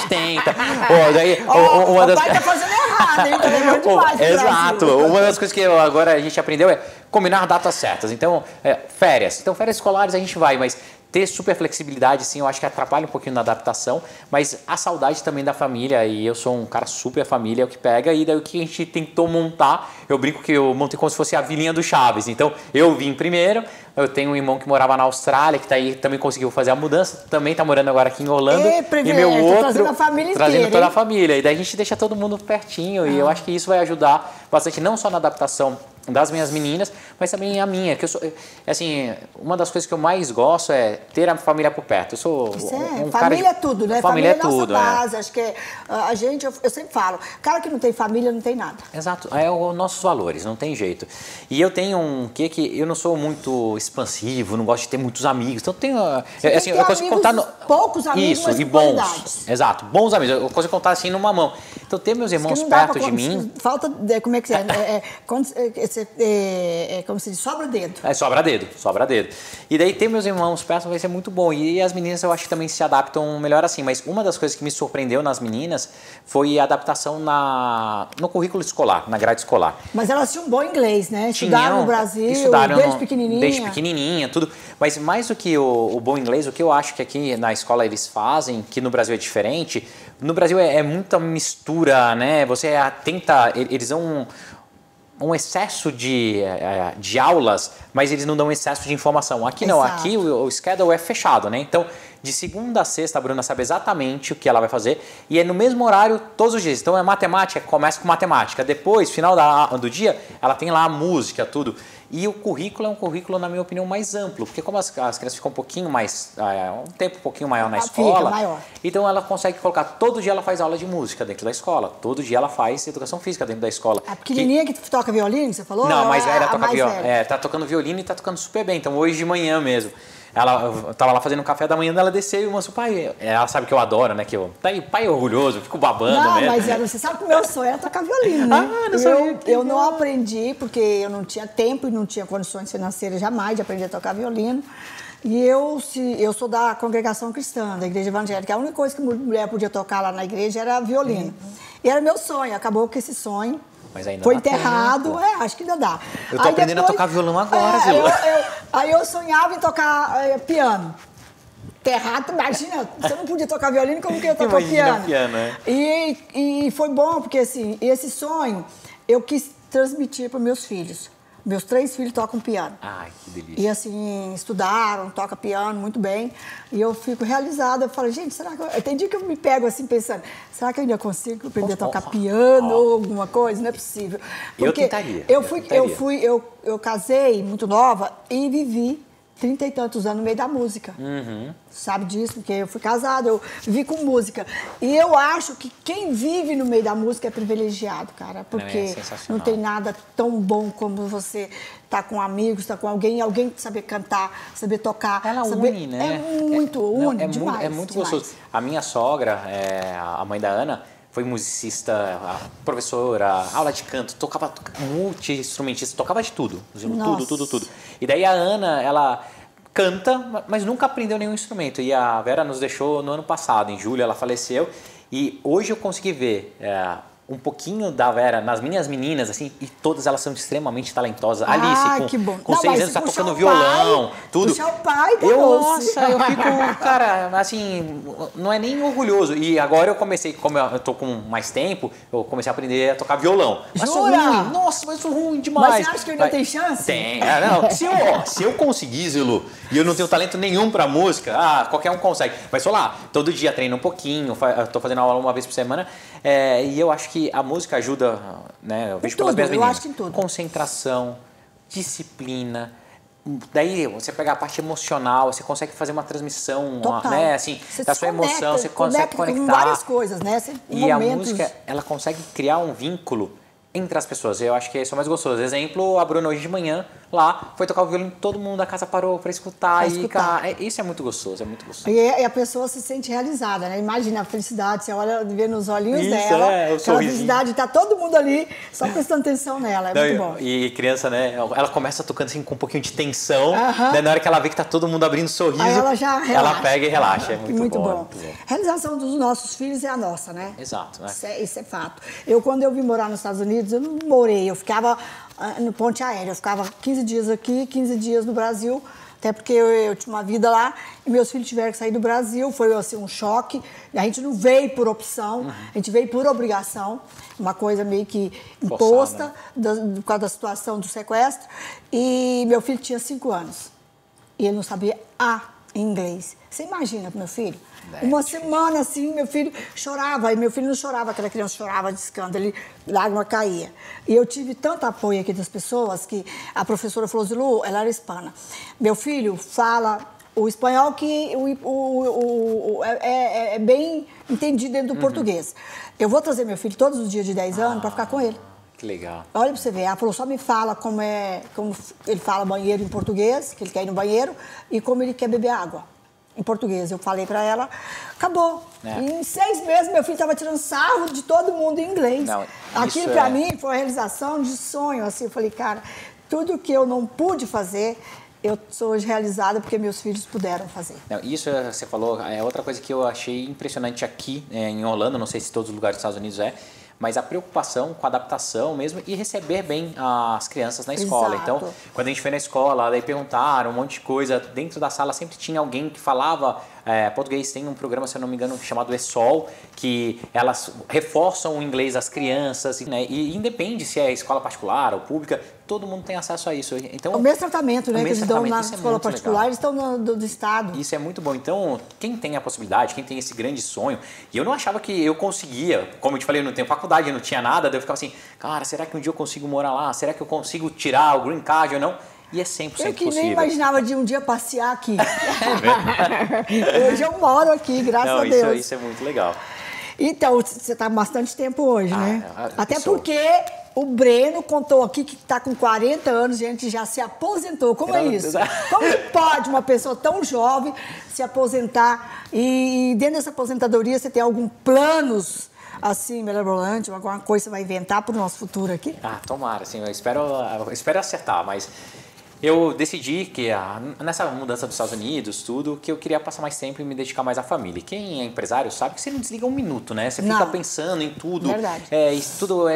pai tá fazendo errado, hein? Tá levando demais. Exato. Uma das coisas que agora a gente aprendeu é combinar datas certas. Então, férias. Então, férias escolares a gente vai, mas ter super flexibilidade, sim, eu acho que atrapalha um pouquinho na adaptação, mas a saudade também da família, e eu sou um cara super família, é o que pega, e daí o que a gente tentou montar, eu brinco que eu montei como se fosse a vilinha do Chaves, então eu vim primeiro, eu tenho um irmão que morava na Austrália, que tá aí, também conseguiu fazer a mudança, também tá morando agora aqui em Orlando, e meu outro, trazendo a família trazendo inteira, toda a família, e daí a gente deixa todo mundo pertinho, e eu acho que isso vai ajudar bastante, não só na adaptação das minhas meninas, mas também a minha, que eu sou, assim, uma das coisas que eu mais gosto é ter a família por perto. Eu sou um família cara é tudo, né? Família é tudo, nossa base, acho que a gente, eu sempre falo, cara que não tem família não tem nada. Exato, é os nossos valores, não tem jeito. E eu tenho um que eu não sou muito expansivo, não gosto de ter muitos amigos, então tenho, assim, eu consigo contar poucos amigos, isso, e bons. Exato, bons amigos, eu consigo contar assim numa mão. Então ter meus irmãos perto de mim, falta, como é que como se diz, sobra dedo. Sobra dedo. E daí ter meus irmãos perto vai ser muito bom. E as meninas eu acho que também se adaptam melhor assim. Mas uma das coisas que me surpreendeu nas meninas foi a adaptação no currículo escolar, na grade escolar. Mas elas tinham um bom inglês, né? Estudaram no Brasil, desde pequenininha. Desde pequenininha, tudo. Mas mais do que o bom inglês, o que eu acho que aqui na escola eles fazem, que no Brasil é diferente, no Brasil é muita mistura, né? Você tenta, eles dão um excesso de aulas, mas eles não dão um excesso de informação. Aqui não, aqui o schedule é fechado, né? Então, de segunda a sexta, a Bruna sabe exatamente o que ela vai fazer e é no mesmo horário todos os dias. Então, é matemática, começa com matemática. Depois, final do dia, ela tem lá a música, tudo. E o currículo é um currículo, na minha opinião, mais amplo, porque como as crianças ficam um pouquinho mais, um tempo um pouquinho maior na escola, então ela consegue colocar, todo dia ela faz aula de música dentro da escola, todo dia ela faz educação física dentro da escola. A pequenininha que toca violino, você falou? Não, a mais velha toca violino, tá tocando violino e tá tocando super bem, então hoje de manhã mesmo. Ela tava lá fazendo um café da manhã, ela desceu e mostrou, pai, ela sabe que eu adoro, né, que pai é orgulhoso, eu fico babando mesmo. Não, mas você sabe que o meu sonho era tocar violino, né? Não sabia. Eu não aprendi, porque eu não tinha tempo e não tinha condições financeiras jamais de aprender a tocar violino. E eu sou da congregação cristã, da igreja evangélica. A única coisa que mulher podia tocar lá na igreja era violino. E era meu sonho, acabou que esse sonho mas ainda foi enterrado, acho que ainda dá. Eu tô aprendendo a tocar violão agora, aí eu sonhava em tocar piano. terrado, imagina, você não podia tocar violino, como que eu ia tocar piano? É. E foi bom, porque assim, esse sonho eu quis transmitir para meus filhos. Meus 3 filhos tocam piano. Ai, que delícia. E assim, estudaram, tocam piano muito bem. E eu fico realizada. Eu falo, gente, será que tem dia que eu me pego assim pensando, será que eu ainda consigo aprender a tocar piano ou alguma coisa? Não é possível. Porque eu tentaria. Eu casei muito nova e vivi 30 e tantos anos no meio da música. Sabe disso? Porque eu fui casada, eu vivi com música. E eu acho que quem vive no meio da música é privilegiado, cara. Porque não tem nada tão bom como você estar com amigos, estar com alguém, alguém saber cantar, saber tocar. Ela saber, une, né? Une demais. É muito demais. gostoso. A minha sogra, a mãe da Ana, foi musicista, professora, aula de canto, tocava multi-instrumentista, tocava de tudo. Tudo. E daí a Ana, ela canta, mas nunca aprendeu nenhum instrumento. E a Vera nos deixou no ano passado, em julho ela faleceu. E hoje eu consegui ver um pouquinho da Vera nas minhas meninas, assim, e todas elas são extremamente talentosas. Alice, com 6 anos, tá tocando violão, tudo. Puxar o pai, nossa, eu fico, cara, assim, não é nem orgulhoso. E agora eu comecei, como eu tô com mais tempo, eu comecei a aprender a tocar violão. Mas sou ruim, nossa, mas sou ruim demais. Mas você acha que ainda tem chance? Tem, não. Se eu conseguir, Zilu, e eu não tenho talento nenhum pra música, qualquer um consegue. Mas sou lá, todo dia treino um pouquinho, tô fazendo aula uma vez por semana, e eu acho que a música ajuda, né? Eu vejo pelas minhas meninas. Eu acho que em tudo. Concentração, disciplina. Daí você pega a parte emocional, você consegue fazer uma transmissão, né? Assim, da sua emoção, você consegue conectar. Com várias coisas, né? E a música, ela consegue criar um vínculo entre as pessoas. Eu acho que isso é o mais gostoso. Exemplo, a Bruna hoje de manhã, lá, foi tocar o violino, todo mundo da casa parou para escutar. Isso é muito gostoso, é muito gostoso. E a pessoa se sente realizada, né? Imagina a felicidade, você olha, vê nos olhinhos dela, aquela felicidade, tá todo mundo ali só prestando atenção nela, muito bom. E criança, né, ela começa tocando assim com um pouquinho de tensão, daí na hora que ela vê que tá todo mundo abrindo sorriso, aí ela já relaxa. Ela pega e relaxa, é muito bom. É muito bom. A realização dos nossos filhos é a nossa, né? Exato. Né? Isso é fato. Quando eu vim morar nos Estados Unidos, eu não morei, eu ficava no ponte aérea, eu ficava 15 dias aqui, 15 dias no Brasil, até porque eu tinha uma vida lá e meus filhos tiveram que sair do Brasil, foi assim um choque. A gente não veio por opção, a gente veio por obrigação, uma coisa meio que imposta por causa da situação do sequestro. E meu filho tinha 5 anos e ele não sabia inglês. Você imagina pro meu filho? Uma semana assim, meu filho chorava, e meu filho não chorava, aquela criança chorava de escândalo, lágrima caía. E eu tive tanto apoio aqui das pessoas que a professora falou, Zilu, ela era hispana. Meu filho fala o espanhol que é bem entendido dentro do português. Eu vou trazer meu filho todos os dias de 10 anos para ficar com ele. Que legal. Olha pra você ver, ela falou, só me fala como ele fala banheiro em português, que ele quer ir no banheiro, e como ele quer beber água. Em português, eu falei pra ela, acabou. E em 6 meses, meu filho estava tirando sarro de todo mundo em inglês. Aquilo pra mim foi uma realização de sonho, assim, eu falei, cara, tudo que eu não pude fazer, eu sou hoje realizada porque meus filhos puderam fazer. Isso você falou, é outra coisa que eu achei impressionante aqui em Orlando, não sei se todos os lugares dos Estados Unidos mas a preocupação com a adaptação mesmo e receber bem as crianças na escola. Exato. Então, quando a gente foi na escola, daí perguntaram um monte de coisa, dentro da sala sempre tinha alguém que falava português. Tem um programa, se eu não me engano, chamado ESOL, que elas reforçam o inglês das crianças, né? E independe se é escola particular ou pública, todo mundo tem acesso a isso. Então, o mesmo tratamento, né? Que eles dão na escola particular, eles estão do Estado. Isso é muito bom. Então, quem tem a possibilidade, quem tem esse grande sonho, e eu não achava que eu conseguia, como eu te falei, eu não tenho faculdade, eu não tinha nada, daí eu ficava assim, cara, será que um dia eu consigo morar lá? Será que eu consigo tirar o green card ou não? E é 100% possível. Eu que nem imaginava de um dia passear aqui. Hoje eu moro aqui, graças a Deus. Isso é muito legal. Então, você está há bastante tempo hoje, né? Até porque o Breno contou aqui que está com 40 anos, gente, já se aposentou. Como é isso? Como pode uma pessoa tão jovem se aposentar? E dentro dessa aposentadoria, você tem algum planos assim, mirabolante, alguma coisa que você vai inventar para o nosso futuro aqui? Tomara, assim, eu espero acertar, mas eu decidi que nessa mudança dos Estados Unidos, tudo, que eu queria passar mais tempo e me dedicar mais à família. Quem é empresário sabe que você não desliga um minuto, né? Você fica pensando em tudo. Verdade. Isso tudo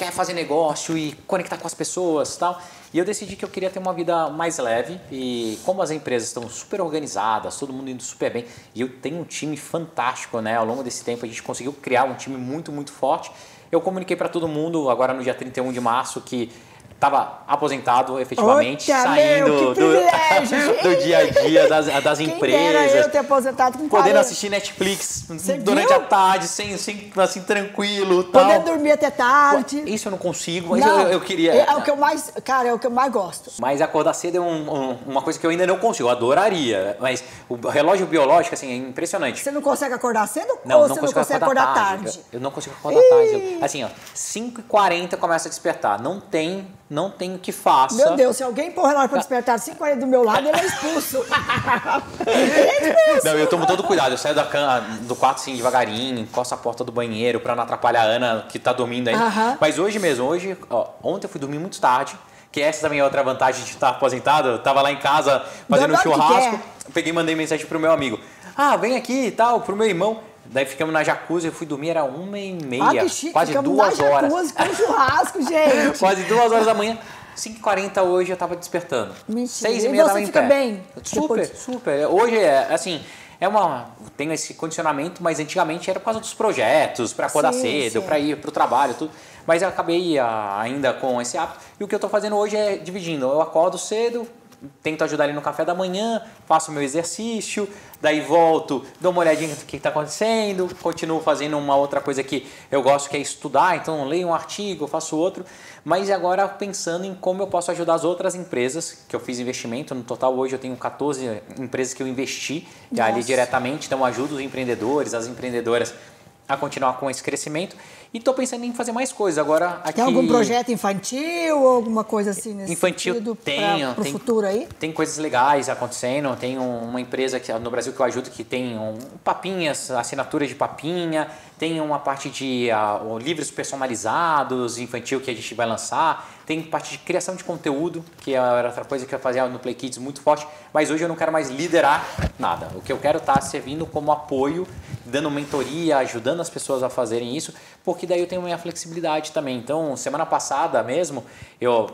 quer fazer negócio e conectar com as pessoas e tal. E eu decidi que eu queria ter uma vida mais leve e como as empresas estão super organizadas, todo mundo indo super bem, e eu tenho um time fantástico, né? Ao longo desse tempo a gente conseguiu criar um time muito, muito forte. Eu comuniquei para todo mundo agora no dia 31 de março que estava aposentado efetivamente, Oita, saindo do dia a dia das empresas. Eu ter aposentado com 40. Podendo assistir Netflix durante a tarde, sem, assim, tranquilo. Poder tal. dormir até tarde. Isso eu não consigo, mas Não, eu queria. É o que eu mais, cara, é o que eu mais gosto. Mas acordar cedo é uma coisa que eu ainda não consigo, eu adoraria. Mas o relógio biológico, assim, é impressionante. Você não consegue acordar cedo Não, ou não você consigo não consegue acordar tarde? Eu não consigo acordar tarde. Assim, ó, 5h40 começa a despertar. Não tem o que faça. Meu Deus, se alguém pôr relógio para despertar às 5h40 do meu lado, ele é expulso. Não, eu tomo todo cuidado. Eu saio do quarto assim devagarinho, encosto a porta do banheiro para não atrapalhar a Ana que tá dormindo ainda. Mas hoje mesmo, ontem eu fui dormir muito tarde. Que essa também é outra vantagem de estar aposentado. Eu tava lá em casa fazendo um churrasco. Peguei e mandei mensagem pro meu amigo. Vem aqui e tal, pro meu irmão. Daí ficamos na jacuzzi, eu fui dormir, era 1h30, que chique, quase 2 horas. Jacuzzi com churrasco, gente. Quase 2 horas da manhã. 5h40 hoje eu tava despertando. Mentira. 6h30 e tava você em fica pé. bem? Super. Hoje assim, tenho esse condicionamento, mas antigamente era por causa dos projetos, para acordar cedo, para ir pro trabalho, tudo. Mas eu acabei ainda com esse hábito. E o que eu tô fazendo hoje é dividindo. Eu acordo cedo, tento ajudar ele no café da manhã, faço o meu exercício, daí volto, dou uma olhadinha no que está acontecendo, continuo fazendo uma outra coisa que eu gosto, que é estudar, então leio um artigo, faço outro, mas agora pensando em como eu posso ajudar as outras empresas, que eu fiz investimento, no total hoje eu tenho 14 empresas que eu investi ali diretamente, então ajudo os empreendedores, as empreendedoras a continuar com esse crescimento. E estou pensando em fazer mais coisas. Agora, aqui... Tem algum projeto infantil ou alguma coisa assim nesse sentido? Tenho. Para o futuro aí? Tem coisas legais acontecendo. Tem uma empresa no Brasil que eu ajudo que tem papinhas, assinaturas de papinha. Tem uma parte de livros personalizados infantil que a gente vai lançar. Tem parte de criação de conteúdo, que era outra coisa que eu fazia no Play Kids muito forte. Mas hoje eu não quero mais liderar nada. O que eu quero estar servindo como apoio, dando mentoria, ajudando as pessoas a fazerem isso, porque daí eu tenho minha flexibilidade também. Então, semana passada mesmo,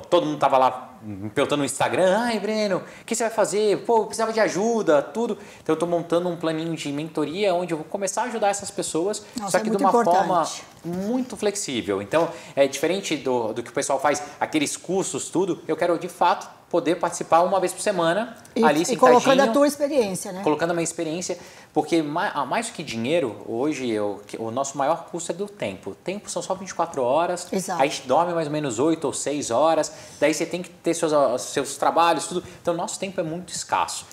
todo mundo estava lá me perguntando no Instagram, Breno, o que você vai fazer? Pô, eu precisava de ajuda, tudo. Então eu estou montando um planinho de mentoria onde eu vou começar a ajudar essas pessoas, só que de uma forma muito flexível. Então, é diferente do que o pessoal faz, aqueles cursos, tudo, eu quero de fato poder participar uma vez por semana, ali sentadinho. E colocando a tua experiência, né? Colocando a minha experiência, porque mais do que dinheiro, hoje o nosso maior custo é do tempo. O tempo são só 24 horas, Exato. A gente dorme mais ou menos 8 ou 6 horas, daí você tem que ter seus trabalhos, tudo. Então, o nosso tempo é muito escasso.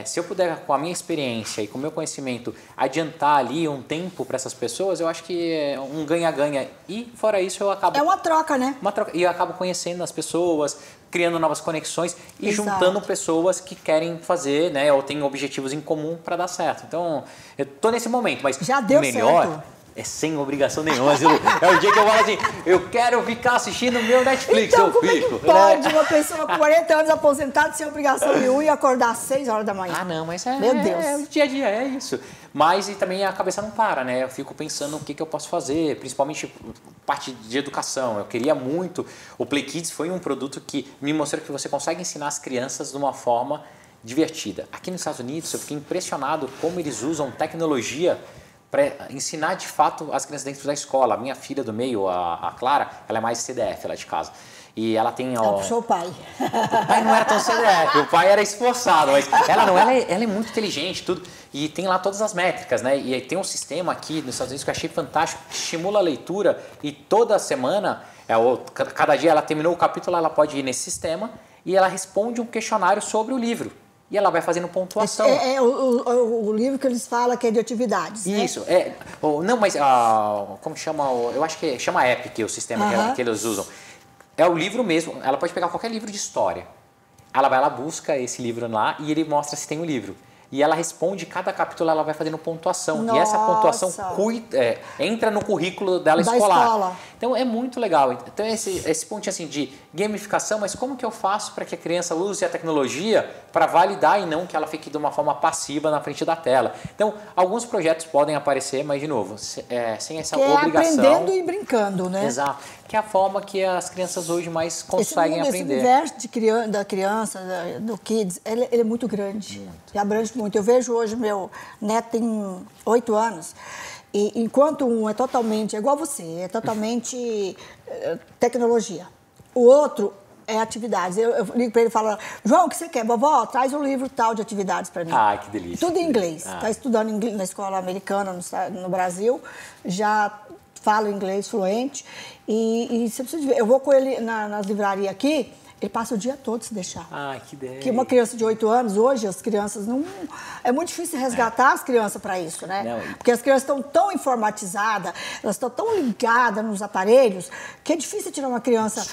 Se eu puder, com a minha experiência e com o meu conhecimento, adiantar ali um tempo para essas pessoas, eu acho que é um ganha-ganha. E, fora isso, eu acabo... É uma troca, né? Uma troca. E eu acabo conhecendo as pessoas, criando novas conexões e juntando pessoas que querem fazer, né? Ou têm objetivos em comum para dar certo. Então, eu tô nesse momento, mas já deu melhor... certo. É sem obrigação nenhuma, Zilu. É o dia que eu falo assim, eu quero ficar assistindo meu Netflix, então, eu como fico. É que pode uma pessoa com 40 anos aposentada sem obrigação nenhuma e acordar às 6 horas da manhã? Não, mas Meu Deus. É o dia a dia, é isso. Mas e também a cabeça não para, né? Eu fico pensando o que eu posso fazer, principalmente parte de educação. Eu queria muito... O Play Kids foi um produto que me mostrou que você consegue ensinar as crianças de uma forma divertida. Aqui nos Estados Unidos, eu fiquei impressionado como eles usam tecnologia para ensinar de fato as crianças dentro da escola. A minha filha do meio, a Clara, ela é mais CDF lá de casa. E ela tem... Ela puxou o pai. O pai não era tão CDF, o pai era esforçado, mas ela é muito inteligente, tudo. E tem lá todas as métricas, né? E tem um sistema aqui nos Estados Unidos que eu achei fantástico, que estimula a leitura e toda semana, cada dia ela terminou o capítulo, ela pode ir nesse sistema e ela responde um questionário sobre o livro. E ela vai fazendo pontuação. É o livro que eles falam que é de atividades, né? Isso. Não, mas como chama? Eu acho que chama Epic o sistema que eles usam. É o livro mesmo. Ela pode pegar qualquer livro de história. Ela vai lá, busca esse livro lá e ele mostra se tem o livro. E ela responde, cada capítulo ela vai fazendo pontuação. Nossa. E essa pontuação entra no currículo dela escolar. Então é muito legal. Então esse ponto assim, de gamificação, mas como que eu faço para que a criança use a tecnologia para validar e não que ela fique de uma forma passiva na frente da tela. Então alguns projetos podem aparecer, mas de novo, sem essa obrigação. Aprendendo e brincando, né? Exato. que é a forma que as crianças hoje mais conseguem aprender. Esse universo da criança, do kids, ele é muito grande. Ele abrange muito. Eu vejo hoje, meu neto tem 8 anos, e enquanto um é totalmente, é igual você, é totalmente tecnologia. O outro é atividades. Eu ligo para ele e falo, João, o que você quer? Vovó, traz um livro tal de atividades para mim. Ah, que delícia. Tudo em inglês. Está estudando inglês na escola americana no Brasil, já fala inglês fluente. E você precisa ver, eu vou com ele nas livrarias aqui, ele passa o dia todo se deixar. Ah, que ideia. Porque uma criança de 8 anos, hoje, as crianças não... É muito difícil resgatar as crianças para isso, né? Não. Porque as crianças estão tão informatizadas, elas estão tão ligadas nos aparelhos, que é difícil tirar uma criança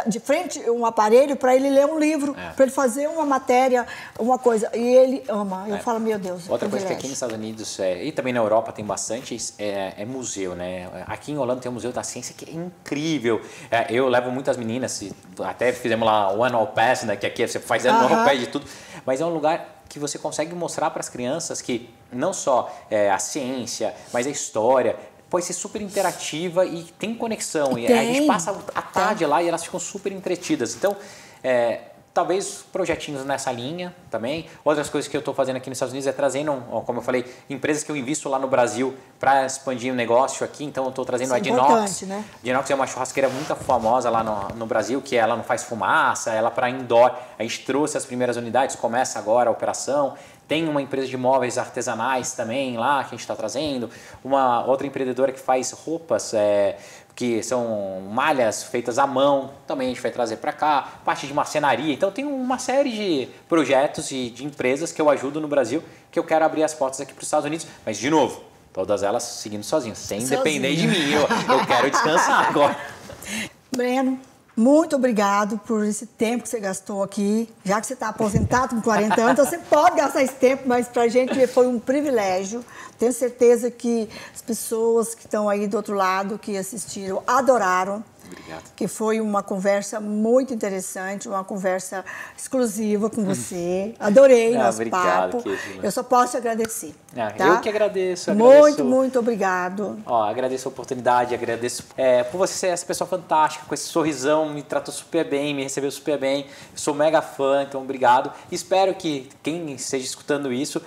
de frente a um aparelho para ele ler um livro, para ele fazer uma matéria, uma coisa. E ele ama. Eu falo, meu Deus, outra coisa que aqui nos Estados Unidos, e também na Europa tem bastante, é museu, né? Aqui em Orlando tem o Museu da Ciência, que é incrível. Eu levo muitas meninas, até fizemos lá o Annual Pass, né, que aqui você faz Annual Pass de tudo, mas é um lugar que você consegue mostrar para as crianças que não só a ciência, mas a história pode ser super interativa e tem conexão. E a gente passa a tarde lá e elas ficam super entretidas. Então, talvez projetinhos nessa linha também. Outras coisas que eu estou fazendo aqui nos Estados Unidos é trazendo, como eu falei, empresas que eu invisto lá no Brasil para expandir o negócio aqui. Então, eu estou trazendo a Dinox. Né? A Dinox é uma churrasqueira muito famosa lá no Brasil, que ela não faz fumaça, ela para indoor. A gente trouxe as primeiras unidades, começa agora a operação. Tem uma empresa de móveis artesanais também lá que a gente está trazendo. Uma outra empreendedora que faz roupas, que são malhas feitas à mão, também a gente vai trazer para cá. Parte de marcenaria. Então tem uma série de projetos e de empresas que eu ajudo no Brasil, que eu quero abrir as portas aqui para os Estados Unidos. Mas, de novo, todas elas seguindo sozinhas, sem depender de mim. Eu quero descansar agora. Breno, muito obrigado por esse tempo que você gastou aqui. Já que você está aposentado com 40 anos, então você pode gastar esse tempo, mas para a gente foi um privilégio. Tenho certeza que as pessoas que estão aí do outro lado, que assistiram, adoraram. Obrigado. Que foi uma conversa muito interessante, uma conversa exclusiva com você. Adorei nosso papo. Eu só posso te agradecer. Tá? Eu que agradeço. Muito obrigado. Agradeço a oportunidade, agradeço por você ser essa pessoa fantástica, com esse sorrisão, me tratou super bem, me recebeu super bem. Sou mega fã, então obrigado. Espero que quem esteja escutando isso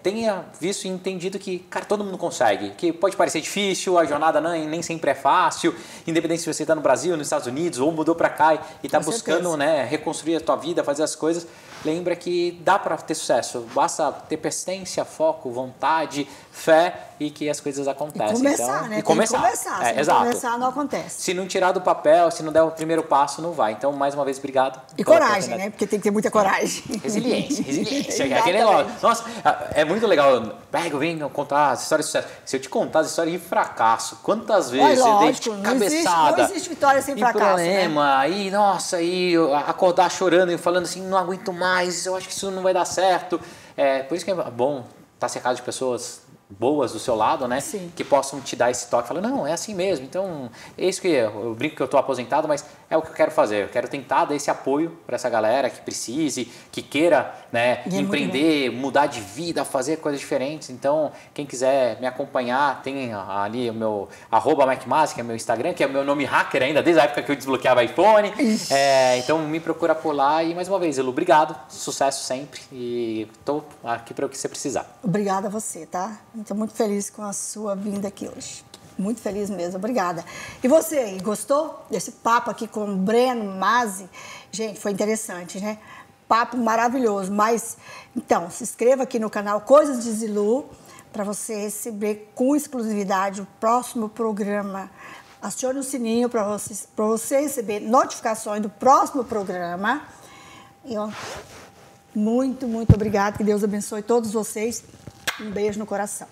tenha visto e entendido que, cara, todo mundo consegue, que pode parecer difícil, a jornada nem sempre é fácil, independente se você está no Brasil, nos Estados Unidos ou mudou para cá e está buscando reconstruir a tua vida, fazer as coisas, lembra que dá para ter sucesso, basta ter persistência, foco, vontade, fé e que as coisas acontecem. E começar, então, né? E começar. Se não começar, não acontece. Se não tirar do papel, se não der o primeiro passo, não vai. Então, mais uma vez, obrigado. E coragem, né? Porque tem que ter muita coragem. Resiliência. Aquele negócio. Nossa, é muito legal. Eu venho contar as histórias de sucesso. Se eu te contar as histórias de fracasso, quantas vezes eu dei de cabeçada. Não existe vitória sem fracasso, problema, né? Aí, nossa, aí acordar chorando e falando assim, não aguento mais, eu acho que isso não vai dar certo. Por isso que é bom estar cercado de pessoas boas do seu lado, né? Sim. Que possam te dar esse toque, falar, não, é assim mesmo. Então, é isso que eu brinco que eu estou aposentado, mas é o que eu quero fazer. Eu quero tentar dar esse apoio para essa galera que precise, que queira, né, empreender, mudar de vida, fazer coisas diferentes. Então, quem quiser me acompanhar, tem ali o meu @MacMasi, que é meu Instagram, que é o meu nome hacker ainda, desde a época que eu desbloqueava iPhone. Então, me procura por lá. E mais uma vez, Elu, obrigado, sucesso sempre. E estou aqui para o que você precisar. Obrigada a você, tá? Estou muito feliz com a sua vinda aqui hoje. Muito feliz mesmo, obrigada. E você aí, gostou desse papo aqui com o Breno Masi? Gente, foi interessante, né? Papo maravilhoso. Mas, então, se inscreva aqui no canal Coisas de Zilu para você receber com exclusividade o próximo programa. Acione o sininho para você receber notificações do próximo programa. E, muito obrigada. Que Deus abençoe todos vocês. Um beijo no coração.